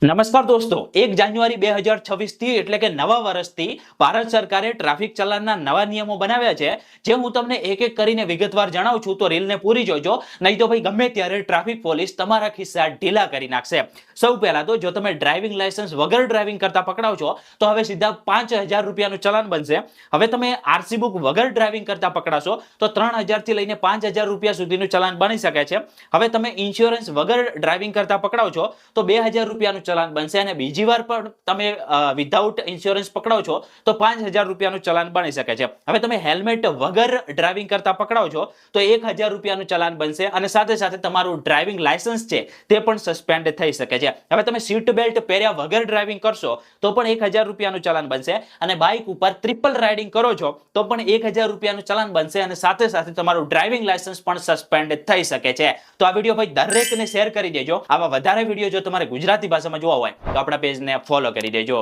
નમસ્કાર દોસ્તો, 1 જાન્યુઆરી 2026 થી એટલે કે નવા વર્ષથી ભારત સરકારે ટ્રાફિક ચલાનના નવા નિયમો બનાવ્યા છે, જે હું તમને એક એક કરીને વિગતવાર જણાવું છું. તો રીલને પૂરી જોજો, નહીં તો ભાઈ ગમે ત્યારે ટ્રાફિક પોલીસ તમારા ખિસ્સા ઢીલા કરી નાખશે. સૌ પહેલા તો જો તમે ડ્રાઇવિંગ લાયસન્સ વગર ડ્રાઇવિંગ કરતા પકડાવ છો તો હવે સીધા 5000 રૂપિયાનું ચલાન બનશે. હવે તમે આરસી બુક વગર ડ્રાઇવિંગ કરતા પકડાશો તો 3000 થી લઈને 5000 રૂપિયા સુધીનું ચલાન બની શકે છે. હવે તમે ઇન્સ્યોરન્સ વગર ડ્રાઇવિંગ કરતા પકડાવ છો તો 2000 રૂપિયાનું ચલાન બનશે, અને બીજી વાર પણ તમે વિધાઉટ ઇન્સ્યોરન્સ પકડાવ છો તો 5000 રૂપિયાનું ચલાન બની શકે છે. હવે તમે હેલ્મેટ વગર ડ્રાઇવિંગ કરતા પકડાવ છો તો 1000 રૂપિયાનું ચલાન બનશે, અને સાથે સાથે તમારું ડ્રાઇવિંગ લાયસન્સ છે તે પણ સસ્પેન્ડ થઈ શકે છે. હવે તમે સીટ બેલ્ટ પહેર્યા વગર ડ્રાઇવિંગ કરશો તો પણ 1000 રૂપિયાનું ચલાન બનશે, અને બાઇક ઉપર ટ્રિપલ રાઇડિંગ કરો છો તો પણ 1000 રૂપિયાનું ચલાન બનશે, અને સાથે સાથે તમારું ડ્રાઇવિંગ લાયસન્સ પણ સસ્પેન્ડ થઈ શકે છે. તો આ વિડીયો ભાઈ દરેકને શેર કરી દેજો. આવા વધારે વિડીયો જો તમારે ગુજરાતી ભાષામાં જોવા હોય તો આપણા પેજને ફોલો કરી દેજો.